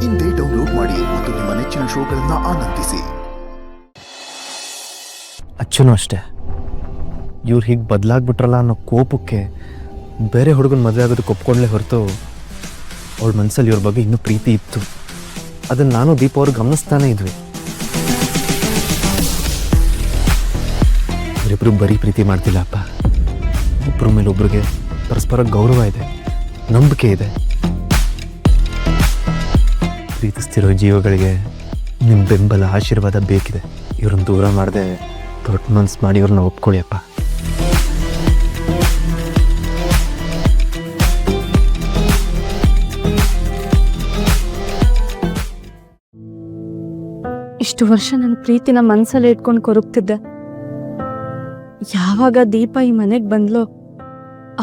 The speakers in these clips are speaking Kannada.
ಇಂದೇ ಡೌನ್ಲೋಡ್ ಮಾಡಿ ಮತ್ತು ನಿಮ್ಮ ನೆಚ್ಚಿನ ಶೋಗಳನ್ನು ಆನಂದಿಸಿ. ಅಚ್ಚುನೂ ಅಷ್ಟೇ, ಇವ್ರು ಹೀಗೆ ಬದಲಾಗ್ಬಿಟ್ರಲ್ಲ ಅನ್ನೋ ಕೋಪಕ್ಕೆ ಬೇರೆ ಹುಡುಗನ ಮದುವೆ ಆಗೋದಕ್ಕೆ ಒಪ್ಕೊಂಡ್ಲೇ ಹೊರತು ಅವಳ ಮನಸ್ಸಲ್ಲಿ ಇವ್ರ ಬಗ್ಗೆ ಇನ್ನೂ ಪ್ರೀತಿ ಇತ್ತು. ಅದನ್ನು ನಾನು ದೀಪ ಅವ್ರು ಗಮನಿಸ್ತಾನೆ ಇದ್ವಿ. ಇವರಿಬ್ಬರು ಬರೀ ಪ್ರೀತಿ ಮಾಡ್ತಿಲ್ಲಪ್ಪ, ಒಬ್ಬರ ಮೇಲೆ ಒಬ್ರಿಗೆ ಪರಸ್ಪರ ಗೌರವ ಇದೆ, ನಂಬಿಕೆ ಇದೆ. ಪ್ರೀತಿಸ್ತಿರೋ ಜೀವಗಳಿಗೆ ನಿಮ್ಮ ಬೆಂಬಲ ಆಶೀರ್ವಾದ ಬೇಕಿದೆ. ಇವ್ರನ್ನ ದೂರ ಮಾಡದೆ ದೊಡ್ಡ ಮನ್ಸು ಮಾಡಿ ಇವ್ರನ್ನ ಒಪ್ಕೊಳ್ಳಿ ಅಪ್ಪ. ಇಷ್ಟು ವರ್ಷ ನನ್ನ ಪ್ರೀತಿನ ಮನಸ್ಸಲ್ಲಿ ಇಟ್ಕೊಂಡು ಕೊರಗ್ತಿದ್ದೆ. ಯಾವಾಗ ದೀಪ ಈ ಮನೆಗೆ ಬಂದ್ಲೋ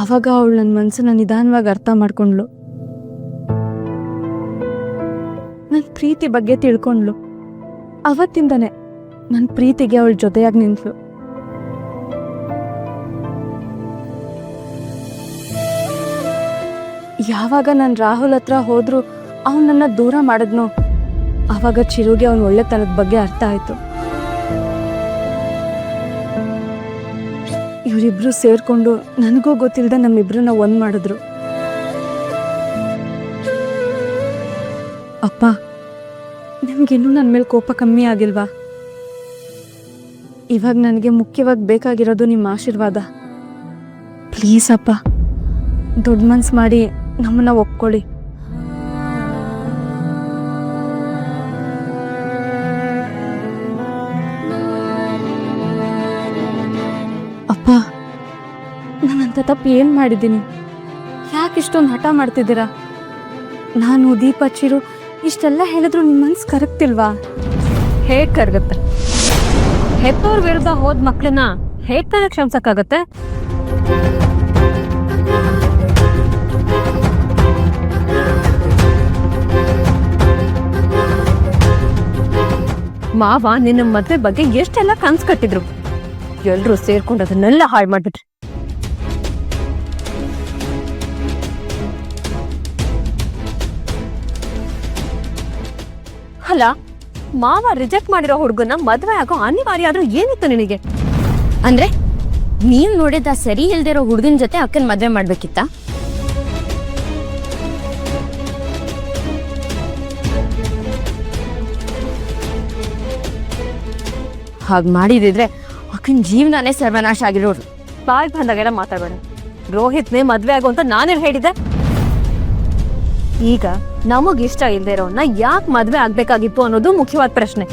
ಆವಾಗ ಅವಳು ನನ್ನ ಮನಸ್ಸನ್ನ ನಿಧಾನವಾಗಿ ಅರ್ಥ ಮಾಡ್ಕೊಂಡ್ಲು. ನನ್ನ ಪ್ರೀತಿ ಬಗ್ಗೆ ತಿಳ್ಕೊಂಡ್ಲು. ಅವತ್ತಿಂದನೇ ನನ್ನ ಪ್ರೀತಿಗೆ ಅವಳ ಜೊತೆಯಾಗಿ ನಿಂತಳು. ಯಾವಾಗ ನಾನು ರಾಹುಲ್ ಹತ್ರ ಹೋದ್ರು ಅವನು ನನ್ನ ದೂರ ಮಾಡಿದ್ನೋ ಆವಾಗ ಚಿರುಗೆ ಅವನ ಒಳ್ಳೆತನದ ಬಗ್ಗೆ ಅರ್ಥ ಆಯ್ತು. ಇವರಿಬ್ರು ಸೇರ್ಕೊಂಡು ನನಗೂ ಗೊತ್ತಿಲ್ಲದೆ ನಮ್ಮಿಬ್ರನ್ನ ಒಂದ್ ಮಾಡಿದ್ರು. ಅಪ್ಪ, ನಿಮ್ಗಿನ್ನೂ ನನ್ನ ಮೇಲೆ ಕೋಪ ಕಮ್ಮಿ ಆಗಿಲ್ವಾ? ಇವಾಗ ನನಗೆ ಮುಖ್ಯವಾಗಿ ಬೇಕಾಗಿರೋದು ನಿಮ್ಮ ಆಶೀರ್ವಾದ. ಪ್ಲೀಸ್ ಅಪ್ಪ, ದೊಡ್ಡ ಮನ್ಸು ಮಾಡಿ ನಮ್ಮನ್ನ ಒಪ್ಕೊಳ್ಳಿ. ಅಪ್ಪ, ನಾನಂತ ತಪ್ಪು ಏನು ಮಾಡಿದ್ದೀನಿ? ಯಾಕೆ ಇಷ್ಟೊಂದು ಹಠ ಮಾಡ್ತಿದ್ದೀರಾ? ನಾನು ದೀಪ ಚಿರು ಇಷ್ಟೆಲ್ಲ ಹೇಳಿದ್ರು ನಿಮ್ಮ ಮನ್ಸು ಕರಗ್ತಿಲ್ವಾ? ಹೇಗ್ ಕರಗತ್ತೆ? ಹೆತ್ತೋರ್ ವಿರುದ್ಧ ಹೋದ್ ಮಕ್ಳನ್ನ ಹೇಗ್ ತಾನೇ ಕ್ಷಮಿಸಕ್ಕಾಗತ್ತೆ? ಮಾವ ನಿನ್ನ ಮದ್ವೆ ಬಗ್ಗೆ ಎಷ್ಟೆಲ್ಲ ಕನ್ಸ್ ಕಟ್ಟಿದ್ರು, ಎಲ್ರೂ ಸೇರ್ಕೊಂಡು ಅದನ್ನೆಲ್ಲ ಹಾಳು ಮಾಡ್ಬಿಟ್ರಿ. ಅಲ್ಲ, ಮಾವ ರಿಜೆಕ್ಟ್ ಮಾಡಿರೋ ಹುಡುಗನ ಮದ್ವೆ ಆಗೋ ಅನಿವಾರ್ಯ ಆದ್ರೂ ಏನಿತ್ತು ನಿನಗೆ? ಅಂದ್ರೆ ನೀವ್ ನೋಡಿದ ಸರಿ ಇಲ್ದಿರೋ ಹುಡುಗನ ಜೊತೆ ಅಕ್ಕನ್ ಮದ್ವೆ ಮಾಡ್ಬೇಕಿತ್ತ? ಹಾಗ್ ಮಾಡಿದಿದ್ರೆ ಅಕ್ಕನ್ ಜೀವನನೇ ಸರ್ವನಾಶ ಆಗಿರೋರು. ಬಾಯ್ ಬಂದಾಗೆಲ್ಲ ಮಾತಾಡಬೇಡ. ರೋಹಿತ್ನೇ ಮದ್ವೆ ಆಗೋ ಅಂತ ನಾನೇನ್ ಹೇಳಿದೆ? ಈಗ ನಮಗ್ ಇಷ್ಟ ಇಲ್ದೇ ಇರೋನ್ನ ಯಾಕೆ ಮದ್ವೆ ಆಗ್ಬೇಕಾಗಿತ್ತು ಅನ್ನೋದು ಮುಖ್ಯವಾದ ಪ್ರಶ್ನೆ.